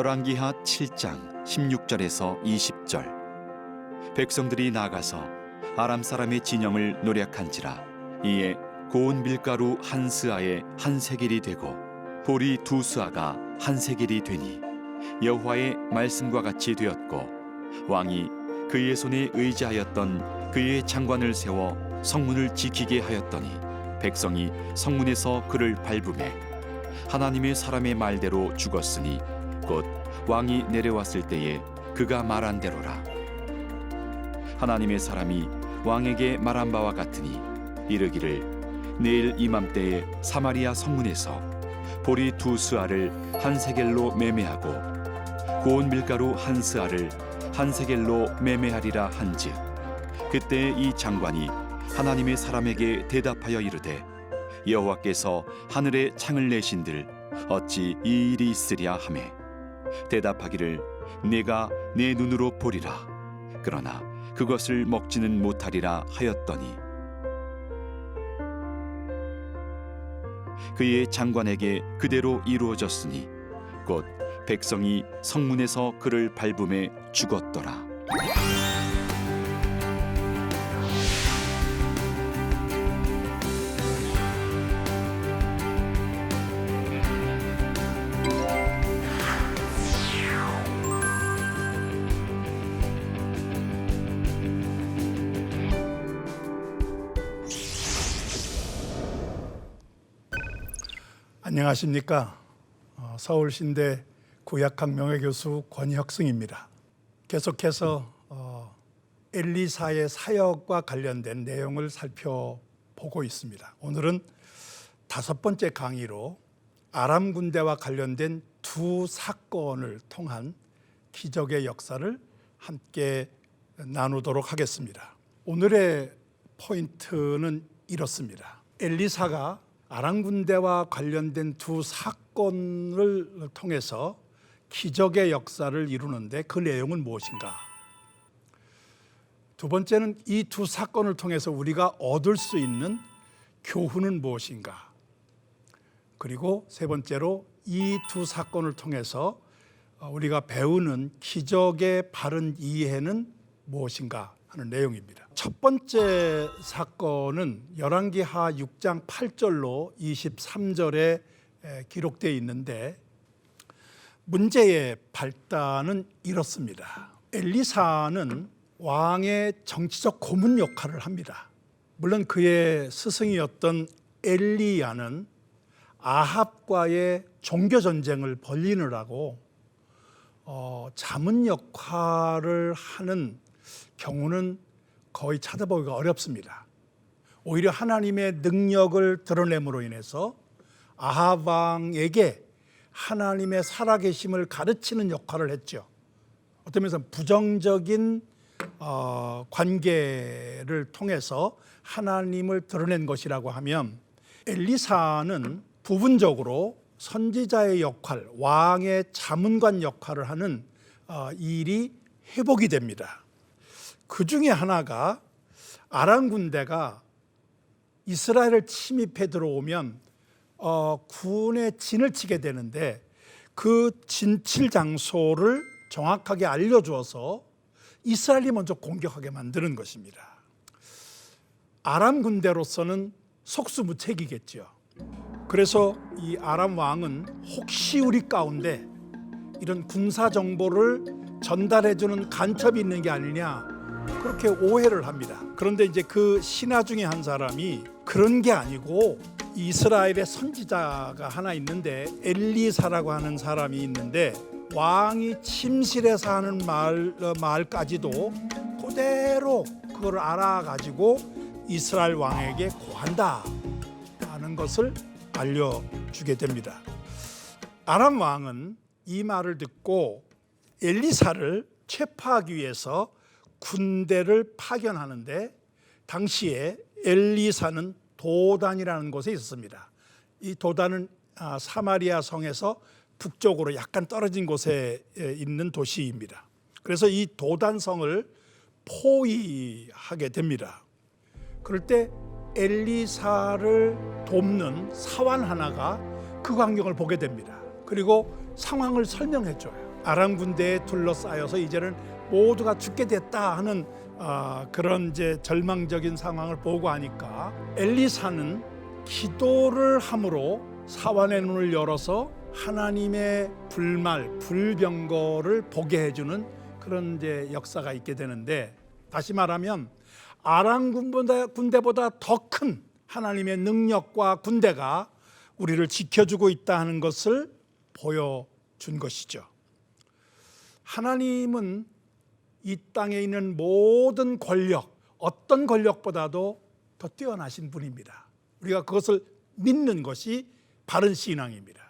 열왕기하 7장 16절에서 20절. 백성들이 나가서 아람 사람의 진영을 노략한지라. 이에 고운 밀가루 한 스아에 한 세겔이 되고 보리 두 스아가 한 세겔이 되니 여호와의 말씀과 같이 되었고, 왕이 그의 손에 의지하였던 그의 장관을 세워 성문을 지키게 하였더니 백성이 성문에서 그를 밟음에 하나님의 사람의 말대로 죽었으니 곧 왕이 내려왔을 때에 그가 말한 대로라. 하나님의 사람이 왕에게 말한 바와 같으니 이르기를 내일 이맘때에 사마리아 성문에서 보리 두 스아를 한 세겔로 매매하고 고운 밀가루 한 스아를 한 세겔로 매매하리라 한즉, 그때 이 장관이 하나님의 사람에게 대답하여 이르되 여호와께서 하늘에 창을 내신들 어찌 이 일이 있으랴 하매 대답하기를 내가 내 눈으로 보리라. 그러나 그것을 먹지는 못하리라 하였더니 그의 장관에게 그대로 이루어졌으니 곧 백성이 성문에서 그를 밟음에 죽었더라. 안녕하십니까. 서울신대 구약학 명예교수 권혁승입니다. 계속해서 엘리사의 사역과 관련된 내용을 살펴보고 있습니다. 오늘은 5번째 강의로 아람 군대와 관련된 두 사건을 통한 기적의 역사를 함께 나누도록 하겠습니다. 오늘의 포인트는 이렇습니다. 엘리사가 아람 군대와 관련된 두 사건을 통해서 기적의 역사를 이루는데 그 내용은 무엇인가? 두 번째는 이 두 사건을 통해서 우리가 얻을 수 있는 교훈은 무엇인가? 그리고 세 번째로 이 두 사건을 통해서 우리가 배우는 기적의 바른 이해는 무엇인가 하는 내용입니다. 첫 번째 사건은 열왕기하 6장 8절로 23절에 기록되어 있는데 문제의 발단은 이렇습니다. 엘리사는 왕의 정치적 고문 역할을 합니다. 물론 그의 스승이었던 엘리야는 아합과의 종교 전쟁을 벌이느라고 자문 역할을 하는 경우는 거의 찾아보기가 어렵습니다. 오히려 하나님의 능력을 드러냄으로 인해서 아합 왕에게 하나님의 살아계심을 가르치는 역할을 했죠. 어떤 면에서 부정적인 관계를 통해서 하나님을 드러낸 것이라고 하면, 엘리사는 부분적으로 선지자의 역할, 왕의 자문관 역할을 하는 일이 회복이 됩니다. 그 중에 하나가 아람 군대가 이스라엘을 침입해 들어오면 군의 진을 치게 되는데 그 진칠 장소를 정확하게 알려주어서 이스라엘이 먼저 공격하게 만드는 것입니다. 아람 군대로서는 속수무책이겠죠. 그래서 이 아람 왕은 혹시 우리 가운데 이런 군사 정보를 전달해주는 간첩이 있는 게 아니냐, 그렇게 오해를 합니다. 그런데 이제 그 신하 중에 한 사람이 그런 게 아니고 이스라엘의 선지자가 하나 있는데, 엘리사라고 하는 사람이 있는데 왕이 침실에서 하는 말까지도 그대로 그걸 알아가지고 이스라엘 왕에게 고한다 하는 것을 알려주게 됩니다. 아람 왕은 이 말을 듣고 엘리사를 체포하기 위해서 군대를 파견하는데, 당시에 엘리사는 도단이라는 곳에 있었습니다. 이 도단은 사마리아 성에서 북쪽으로 약간 떨어진 곳에 있는 도시입니다. 그래서 이 도단성을 포위하게 됩니다. 그럴 때 엘리사를 돕는 사환 하나가 그 광경을 보게 됩니다. 그리고 상황을 설명해 줘요. 아람 군대에 둘러싸여서 이제는 모두가 죽게 됐다 하는 그런 이제 절망적인 상황을 보고 하니까 엘리사는 기도를 함으로 사환의 눈을 열어서 하나님의 불말, 불병거를 보게 해주는 그런 이제 역사가 있게 되는데, 다시 말하면 아람 군대보다 더 큰 하나님의 능력과 군대가 우리를 지켜주고 있다 하는 것을 보여준 것이죠. 하나님은 이 땅에 있는 모든 권력, 어떤 권력보다도 더 뛰어나신 분입니다. 우리가 그것을 믿는 것이 바른 신앙입니다.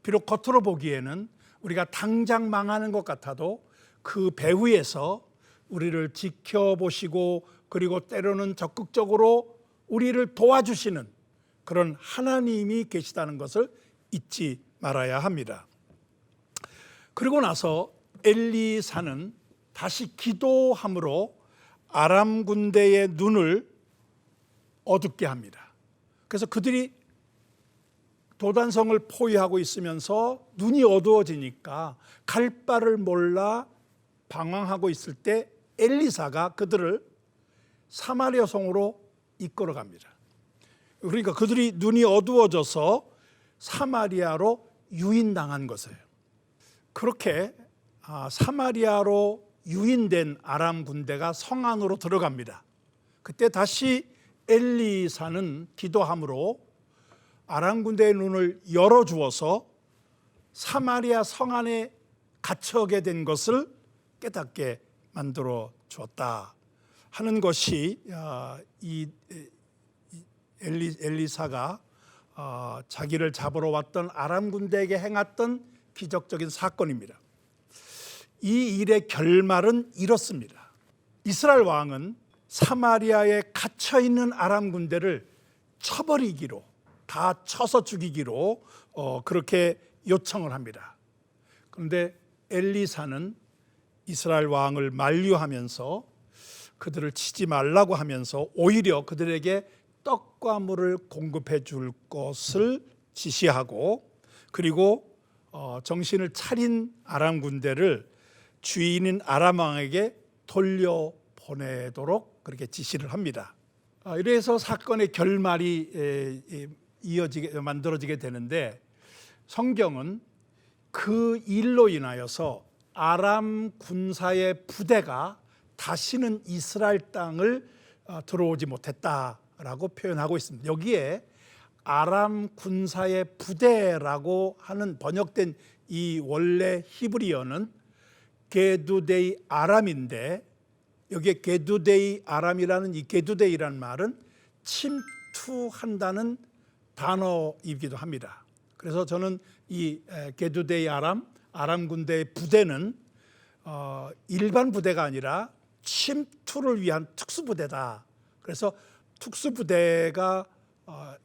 비록 겉으로 보기에는 우리가 당장 망하는 것 같아도 그 배후에서 우리를 지켜보시고 그리고 때로는 적극적으로 우리를 도와주시는 그런 하나님이 계시다는 것을 잊지 말아야 합니다. 그리고 나서 엘리사는 다시 기도함으로 아람 군대의 눈을 어둡게 합니다. 그래서 그들이 도단성을 포위하고 있으면서 눈이 어두워지니까 갈 바를 몰라 방황하고 있을 때 엘리사가 그들을 사마리아 성으로 이끌어 갑니다. 그러니까 그들이 눈이 어두워져서 사마리아로 유인당한 것이에요. 그렇게 사마리아로 유인된 아람 군대가 성 안으로 들어갑니다. 그때 다시 엘리사는 기도함으로 아람 군대의 눈을 열어주어서 사마리아 성 안에 갇혀게 된 것을 깨닫게 만들어 주었다 하는 것이 이 엘리사가 자기를 잡으러 왔던 아람 군대에게 행했던 기적적인 사건입니다. 이 일의 결말은 이렇습니다. 이스라엘 왕은 사마리아에 갇혀있는 아람 군대를 쳐버리기로, 다 쳐서 죽이기로 그렇게 요청을 합니다. 그런데 엘리사는 이스라엘 왕을 만류하면서 그들을 치지 말라고 하면서 오히려 그들에게 떡과 물을 공급해 줄 것을 지시하고, 그리고 정신을 차린 아람 군대를 주인인 아람 왕에게 돌려보내도록 그렇게 지시를 합니다. 이래서 사건의 결말이 만들어지게 되는데, 성경은 그 일로 인하여서 아람 군사의 부대가 다시는 이스라엘 땅을 들어오지 못했다라고 표현하고 있습니다. 여기에 아람 군사의 부대라고 하는 번역된 이 원래 히브리어는 게두데이 아람인데, 여기에 게두데이 아람이라는 이 게두데이라는 말은 침투한다는 단어이기도 합니다. 그래서 저는 이 게두데이 아람 군대의 부대는 일반 부대가 아니라 침투를 위한 특수부대다. 그래서 특수부대가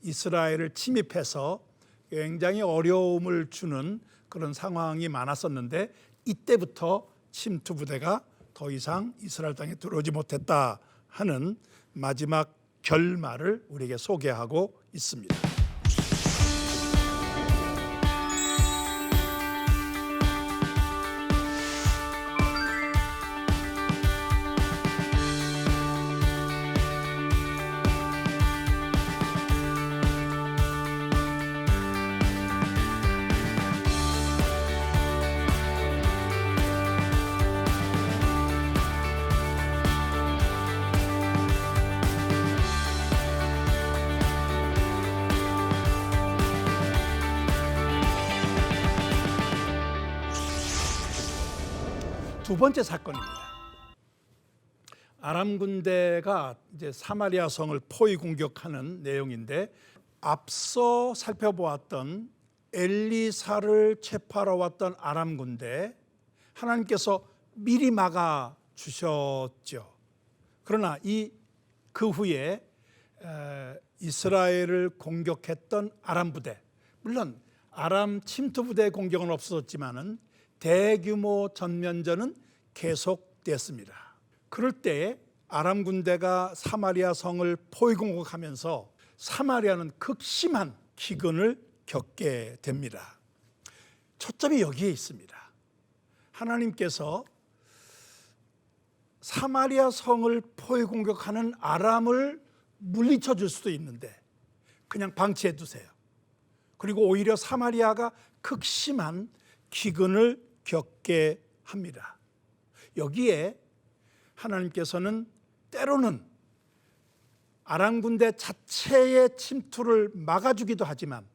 이스라엘을 침입해서 굉장히 어려움을 주는 그런 상황이 많았었는데, 이때부터 침투부대가 더 이상 이스라엘 땅에 들어오지 못했다 하는 마지막 결말을 우리에게 소개하고 있습니다. 두 번째 사건입니다. 아람 군대가 이제 사마리아 성을 포위 공격하는 내용인데, 앞서 살펴보았던 엘리사를 체포하러 왔던 아람 군대, 하나님께서 미리 막아 주셨죠. 그러나 그 후에 이스라엘을 공격했던 아람 부대, 물론 아람 침투 부대의 공격은 없었지만은 대규모 전면전은 계속됐습니다. 그럴 때 아람 군대가 사마리아 성을 포위 공격하면서 사마리아는 극심한 기근을 겪게 됩니다. 초점이 여기에 있습니다. 하나님께서 사마리아 성을 포위 공격하는 아람을 물리쳐 줄 수도 있는데 그냥 방치해 두세요. 그리고 오히려 사마리아가 극심한 기근을 겪게 합니다. 여기에 하나님께서는 때로는 아람 군대 자체의 침투를 막아주기도 하지만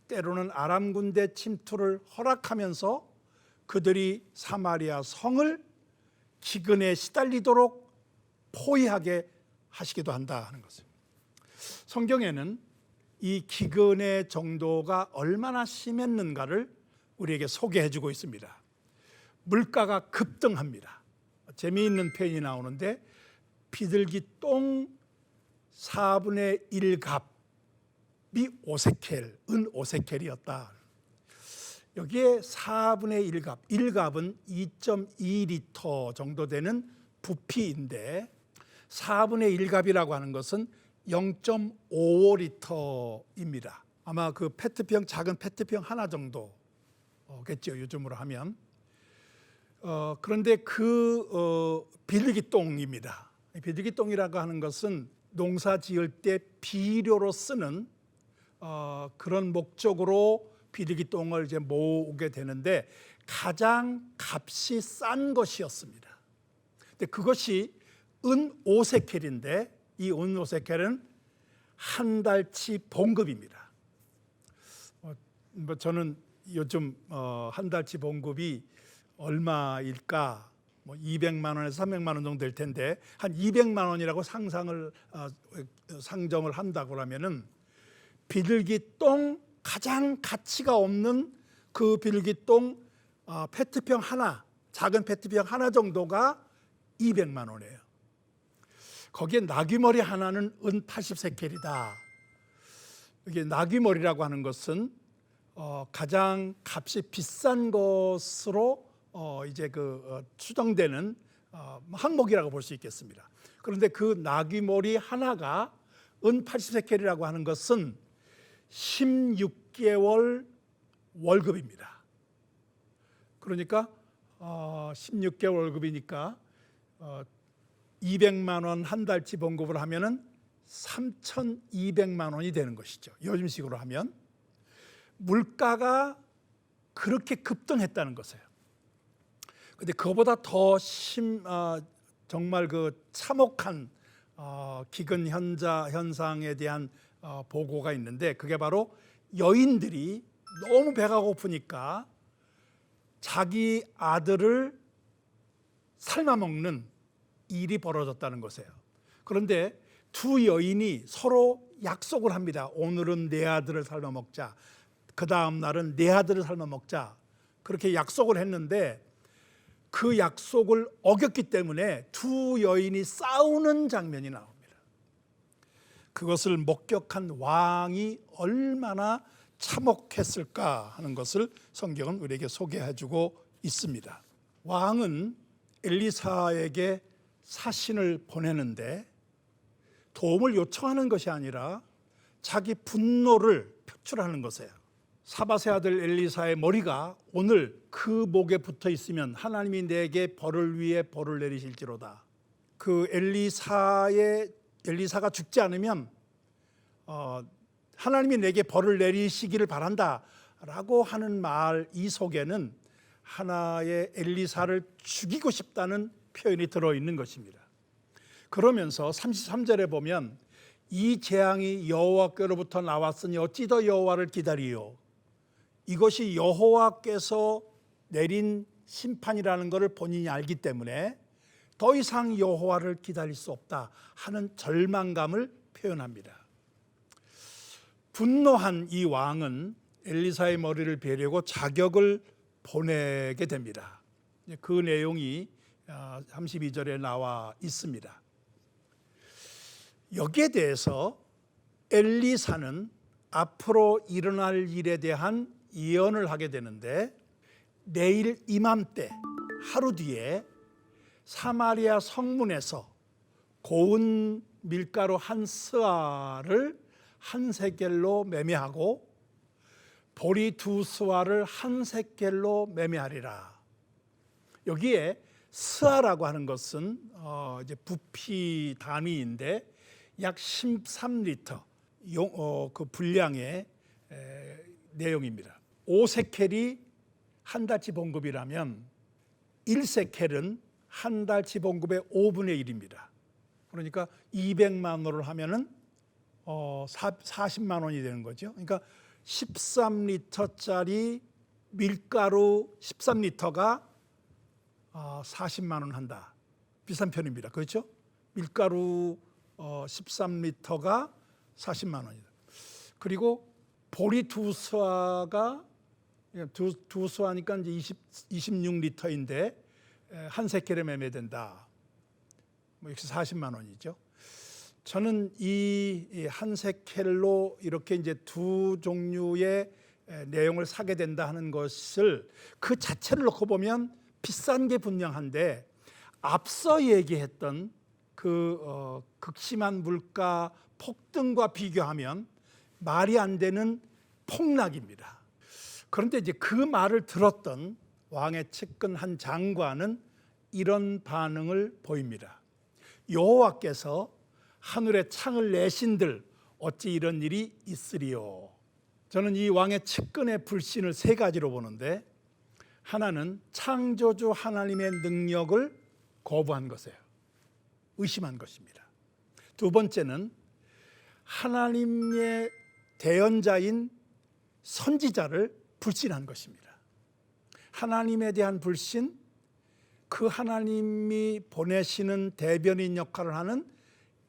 때로는 아람 군대 침투를 허락하면서 그들이 사마리아 성을 기근에 시달리도록 포위하게 하시기도 한다 하는 것입니다. 성경에는 이 기근의 정도가 얼마나 심했는가를 우리에게 소개해 주고 있습니다. 물가가 급등합니다. 재미있는 표현이 나오는데 비둘기 똥 4분의 1갑이 5세켈, 은 5세켈이었다. 여기에 4분의 1갑, 1갑은 2.2리터 정도 되는 부피인데 4분의 1갑이라고 하는 것은 0.55리터입니다. 아마 그 페트병, 작은 페트병 하나 정도겠죠, 요즘으로 하면. 그런데 비둘기 똥입니다. 비둘기 똥이라고 하는 것은 농사 지을 때 비료로 쓰는 그런 목적으로 비둘기 똥을 이제 모으게 되는데 가장 값이 싼 것이었습니다. 근데 그것이 은 5세켈인데 이 은 5세켈은 한 달치 봉급입니다. 저는 요즘 한 달치 봉급이 얼마일까? 200만 원에서 300만 원 정도 될 텐데 한 200만 원이라고 상정을 한다고 하면은 비둘기 똥 가장 가치가 없는 그 비둘기 똥 페트병 하나, 작은 페트병 하나 정도가 200만 원이에요. 거기에 나귀머리 하나는 은 80세켈이다. 이게 나귀머리라고 하는 것은 가장 값이 비싼 것으로 이제 추정되는 항목이라고 볼 수 있겠습니다. 그런데 그 나귀머리 하나가 은 80세켈이라고 하는 것은 16개월 월급입니다. 그러니까 16개월 월급이니까 200만 원 한 달치 봉급을 하면은 3,200만 원이 되는 것이죠. 요즘식으로 하면 물가가 그렇게 급등했다는 것이에요. 근데 그거보다 더 정말 참혹한 기근 현상에 대한 보고가 있는데 그게 바로 여인들이 너무 배가 고프니까 자기 아들을 삶아 먹는 일이 벌어졌다는 것이에요. 그런데 두 여인이 서로 약속을 합니다. 오늘은 내 아들을 삶아 먹자. 그 다음 날은 내 아들을 삶아 먹자. 그렇게 약속을 했는데 그 약속을 어겼기 때문에 두 여인이 싸우는 장면이 나옵니다. 그것을 목격한 왕이 얼마나 참혹했을까 하는 것을 성경은 우리에게 소개해주고 있습니다. 왕은 엘리사에게 사신을 보내는데 도움을 요청하는 것이 아니라 자기 분노를 표출하는 것이에요. 사밧의 아들 엘리사의 머리가 오늘 그 목에 붙어 있으면 하나님이 내게 벌을 위해 벌을 내리실지로다. 그 엘리사가 죽지 않으면 하나님이 내게 벌을 내리시기를 바란다라고 하는 말 이 속에는 하나의 엘리사를 죽이고 싶다는 표현이 들어있는 것입니다. 그러면서 33절에 보면 이 재앙이 여호와께로부터 나왔으니 어찌 더 여호와를 기다리요. 이것이 여호와께서 내린 심판이라는 것을 본인이 알기 때문에 더 이상 여호와를 기다릴 수 없다 하는 절망감을 표현합니다. 분노한 이 왕은 엘리사의 머리를 베려고 자격을 보내게 됩니다. 그 내용이 32절에 나와 있습니다. 여기에 대해서 엘리사는 앞으로 일어날 일에 대한 예언을 하게 되는데 내일 이맘때 하루 뒤에 사마리아 성문에서 고운 밀가루 한 스와를 한 세겔로 매매하고 보리 두 스와를 한 세겔로 매매하리라. 여기에 스아라고 하는 것은 이제 부피 단위인데 약 13리터 그 분량의 내용입니다. 5세켈이 한 달치 봉급이라면 1세켈은 한 달치 봉급의 5분의 1입니다. 그러니까 200만 원을 하면은 40만 원이 되는 거죠. 그러니까 13리터짜리 밀가루 13리터가 40만 원 한다. 비싼 편입니다. 그렇죠? 밀가루 13리터가 40만 원이다. 그리고 보리 두 수화가 두 수화니까 이제 26리터인데 한 세켈에 매매된다. 뭐 역시 40만 원이죠. 저는 이 한 세켈로 이렇게 이제 두 종류의 내용을 사게 된다 하는 것을 그 자체를 놓고 보면 비싼 게 분명한데 앞서 얘기했던 그 극심한 물가 폭등과 비교하면 말이 안 되는 폭락입니다. 그런데 이제 그 말을 들었던 왕의 측근 한 장관은 이런 반응을 보입니다. 여호와께서 하늘에 창을 내신들 어찌 이런 일이 있으리요. 저는 이 왕의 측근의 불신을 세 가지로 보는데, 하나는 창조주 하나님의 능력을 거부한 것이에요. 의심한 것입니다. 두 번째는 하나님의 대언자인 선지자를 불신한 것입니다. 하나님에 대한 불신, 그 하나님이 보내시는 대변인 역할을 하는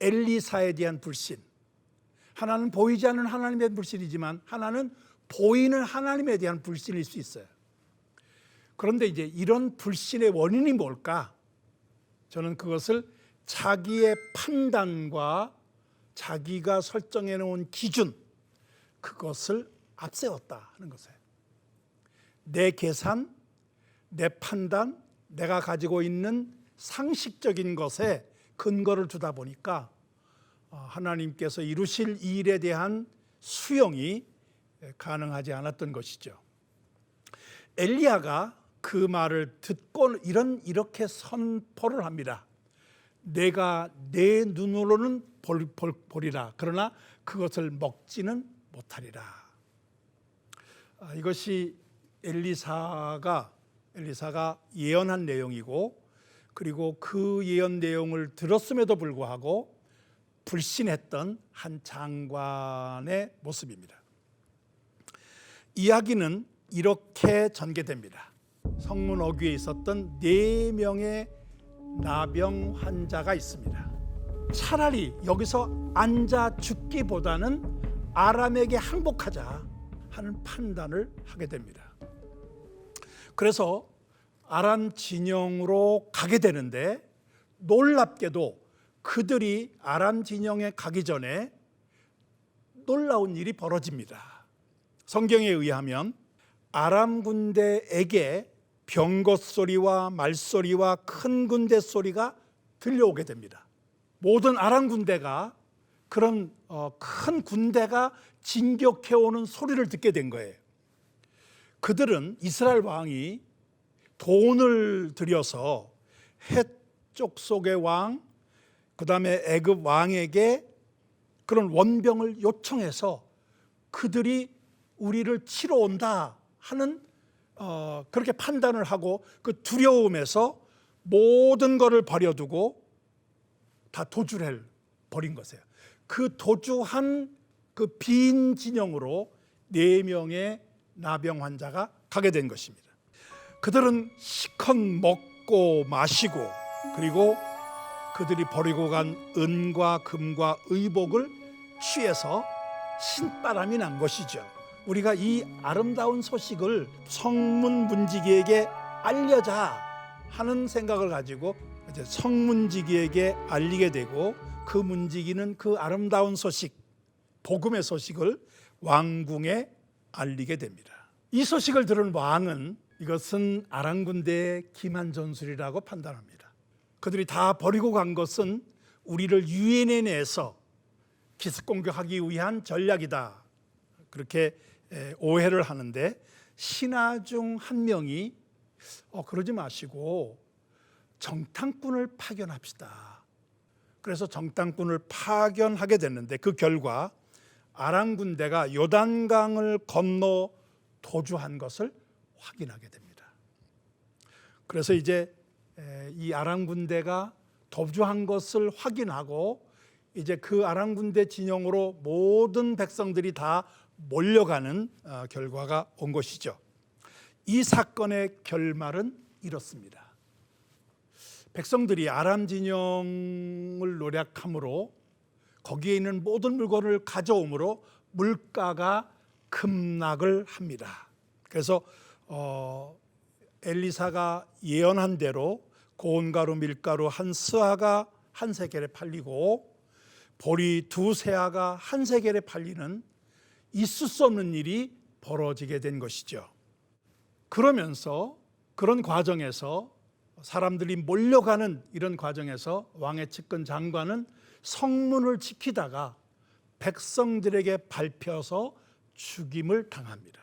엘리사에 대한 불신. 하나는 보이지 않는 하나님의 불신이지만 하나는 보이는 하나님에 대한 불신일 수 있어요. 그런데 이제 이런 불신의 원인이 뭘까? 저는 그것을 자기의 판단과 자기가 설정해 놓은 기준, 그것을 앞세웠다 하는 것이에요. 내 계산, 내 판단, 내가 가지고 있는 상식적인 것에 근거를 두다 보니까 하나님께서 이루실 일에 대한 수용이 가능하지 않았던 것이죠. 엘리야가 그 말을 듣고 이렇게 선포를 합니다. 내가 내 눈으로는 보리라. 그러나 그것을 먹지는 못하리라. 이것이 엘리사가 예언한 내용이고, 그리고 그 예언 내용을 들었음에도 불구하고 불신했던 한 장관의 모습입니다. 이야기는 이렇게 전개됩니다. 성문 어귀에 있었던 4명의 나병 환자가 있습니다. 차라리 여기서 앉아 죽기보다는 아람에게 항복하자 하는 판단을 하게 됩니다. 그래서 아람 진영으로 가게 되는데, 놀랍게도 그들이 아람 진영에 가기 전에 놀라운 일이 벌어집니다. 성경에 의하면 아람 군대에게 병거 소리와 말소리와 큰 군대 소리가 들려오게 됩니다. 모든 아람 군대가 그런 큰 군대가 진격해오는 소리를 듣게 된 거예요. 그들은 이스라엘 왕이 돈을 들여서 헷 족속의 왕, 그 다음에 애굽 왕에게 그런 원병을 요청해서 그들이 우리를 치러 온다 하는 그렇게 판단을 하고, 그 두려움에서 모든 것을 버려두고 다 도주를 벌인 것이에요. 그 도주한 그 빈 진영으로 4명의 나병 환자가 가게 된 것입니다. 그들은 실컷 먹고 마시고, 그리고 그들이 버리고 간 은과 금과 의복을 취해서 신바람이 난 것이죠. 우리가 이 아름다운 소식을 성문 문지기에게 알려자 하는 생각을 가지고 이제 성문지기에게 알리게 되고, 그 문지기는 그 아름다운 소식, 복음의 소식을 왕궁에 알리게 됩니다. 이 소식을 들은 왕은 이것은 아람 군대의 기만 전술이라고 판단합니다. 그들이 다 버리고 간 것은 우리를 유인해 내서 기습 공격하기 위한 전략이다, 그렇게 오해를 하는데, 신하 중 한 명이 그러지 마시고 정탐꾼을 파견합시다. 그래서 정탐꾼을 파견하게 됐는데 그 결과 아람 군대가 요단강을 건너 도주한 것을 확인하게 됩니다. 그래서 이제 이 아람 군대가 도주한 것을 확인하고 이제 그 아람 군대 진영으로 모든 백성들이 다 몰려가는 결과가 온 것이죠. 이 사건의 결말은 이렇습니다. 백성들이 아람 진영을 노략함으로 거기에 있는 모든 물건을 가져오므로 물가가 급락을 합니다. 그래서 엘리사가 예언한 대로 고운 가루 밀가루 한 스아가 한 세겔에 팔리고 보리 두 세아가 한 세겔에 팔리는 있을 수 없는 일이 벌어지게 된 것이죠. 그러면서 그런 과정에서 사람들이 몰려가는 이런 과정에서 왕의 측근 장관은 성문을 지키다가 백성들에게 밟혀서 죽임을 당합니다.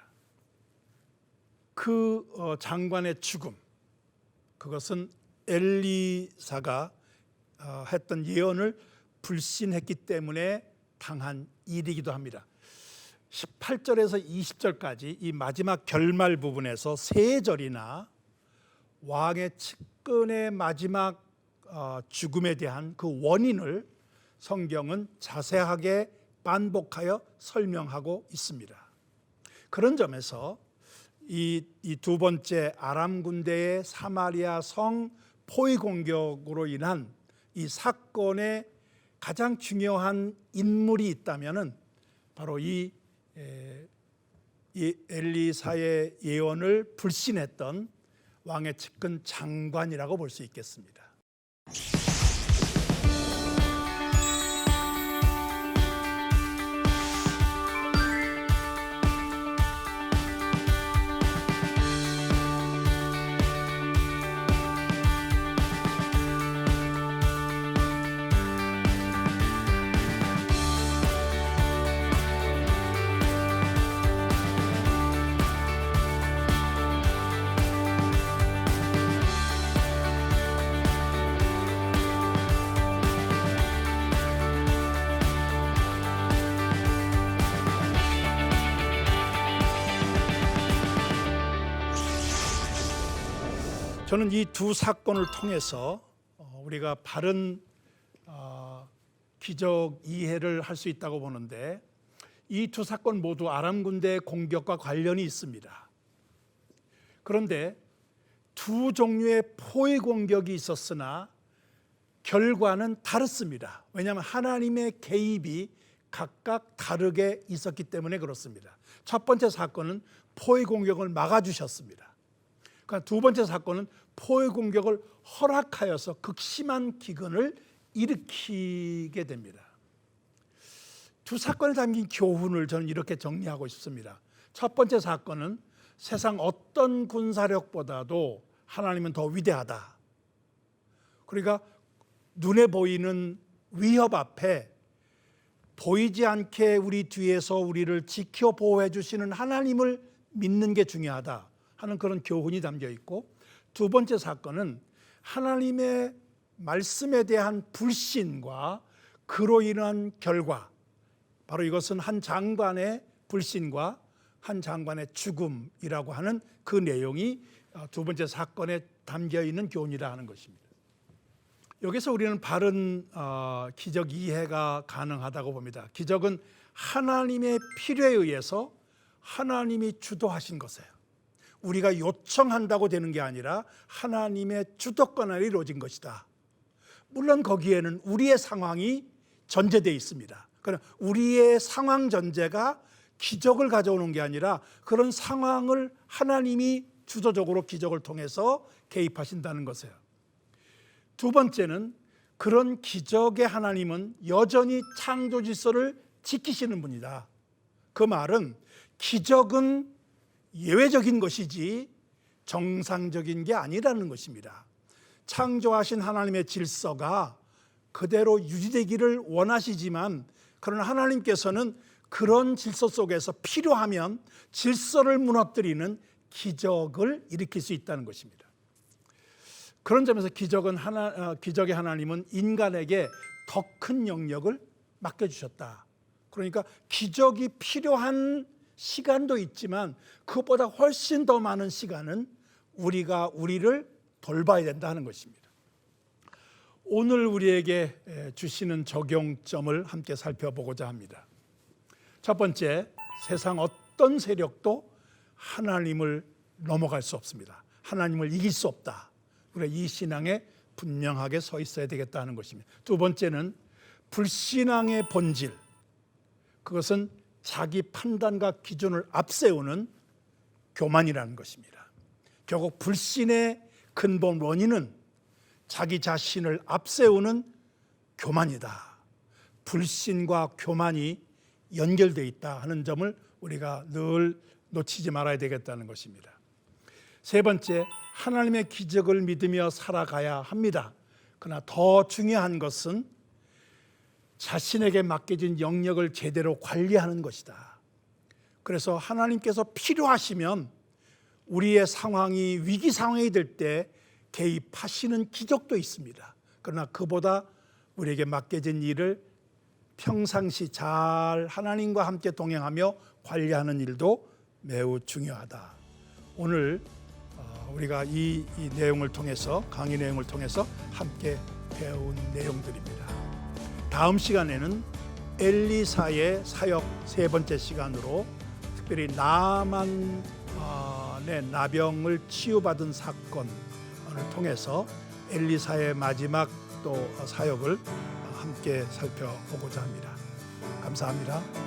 그 장관의 죽음, 그것은 엘리사가 했던 예언을 불신했기 때문에 당한 일이기도 합니다. 18절에서 20절까지 이 마지막 결말 부분에서 3절이나 왕의 측근의 마지막 죽음에 대한 그 원인을 성경은 자세하게 반복하여 설명하고 있습니다. 그런 점에서 이 두 번째 아람 군대의 사마리아 성 포위 공격으로 인한 이 사건의 가장 중요한 인물이 있다면은 바로 이 엘리사의 예언을 불신했던 왕의 측근 장관이라고 볼 수 있겠습니다. 저는 이 두 사건을 통해서 우리가 바른 기적 이해를 할 수 있다고 보는데, 이 두 사건 모두 아람 군대의 공격과 관련이 있습니다. 그런데 두 종류의 포위 공격이 있었으나 결과는 다릅니다. 왜냐하면 하나님의 개입이 각각 다르게 있었기 때문에 그렇습니다. 첫 번째 사건은 포위 공격을 막아주셨습니다. 그러니까 두 번째 사건은 포위 공격을 허락하여서 극심한 기근을 일으키게 됩니다. 두 사건에 담긴 교훈을 저는 이렇게 정리하고 싶습니다. 첫 번째 사건은 세상 어떤 군사력보다도 하나님은 더 위대하다. 그러니까 눈에 보이는 위협 앞에 보이지 않게 우리 뒤에서 우리를 지켜 보호해 주시는 하나님을 믿는 게 중요하다 하는 그런 교훈이 담겨 있고, 두 번째 사건은 하나님의 말씀에 대한 불신과 그로 인한 결과, 바로 이것은 한 장관의 불신과 한 장관의 죽음이라고 하는 그 내용이 두 번째 사건에 담겨 있는 교훈이라 하는 것입니다. 여기서 우리는 바른 기적 이해가 가능하다고 봅니다. 기적은 하나님의 필요에 의해서 하나님이 주도하신 것이에요. 우리가 요청한다고 되는 게 아니라 하나님의 주도권 아래 이루어진 것이다. 물론 거기에는 우리의 상황이 전제되어 있습니다. 그러나 우리의 상황 전제가 기적을 가져오는 게 아니라 그런 상황을 하나님이 주도적으로 기적을 통해서 개입하신다는 것이에요. 두 번째는 그런 기적의 하나님은 여전히 창조 질서를 지키시는 분이다. 그 말은 기적은 예외적인 것이지 정상적인 게 아니라는 것입니다. 창조하신 하나님의 질서가 그대로 유지되기를 원하시지만, 그러나 하나님께서는 그런 질서 속에서 필요하면 질서를 무너뜨리는 기적을 일으킬 수 있다는 것입니다. 그런 점에서 기적의 하나님은 인간에게 더 큰 영역을 맡겨주셨다. 그러니까 기적이 필요한 시간도 있지만 그것보다 훨씬 더 많은 시간은 우리가 우리를 돌봐야 된다 하는 것입니다. 오늘 우리에게 주시는 적용점을 함께 살펴보고자 합니다. 첫 번째, 세상 어떤 세력도 하나님을 넘어갈 수 없습니다. 하나님을 이길 수 없다. 우리가 이 신앙에 분명하게 서 있어야 되겠다 하는 것입니다. 두 번째는 불신앙의 본질, 그것은 자기 판단과 기준을 앞세우는 교만이라는 것입니다. 결국 불신의 근본 원인은 자기 자신을 앞세우는 교만이다. 불신과 교만이 연결되어 있다 하는 점을 우리가 늘 놓치지 말아야 되겠다는 것입니다. 세 번째, 하나님의 기적을 믿으며 살아가야 합니다. 그러나 더 중요한 것은 자신에게 맡겨진 영역을 제대로 관리하는 것이다. 그래서 하나님께서 필요하시면 우리의 상황이 위기 상황이 될 때 개입하시는 기적도 있습니다. 그러나 그보다 우리에게 맡겨진 일을 평상시 잘 하나님과 함께 동행하며 관리하는 일도 매우 중요하다. 오늘 우리가 이 내용을 통해서, 강의 내용을 통해서 함께 배운 내용들입니다. 다음 시간에는 엘리사의 사역 세 번째 시간으로 특별히 나만의 나병을 치유받은 사건을 통해서 엘리사의 마지막 또 사역을 함께 살펴보고자 합니다. 감사합니다.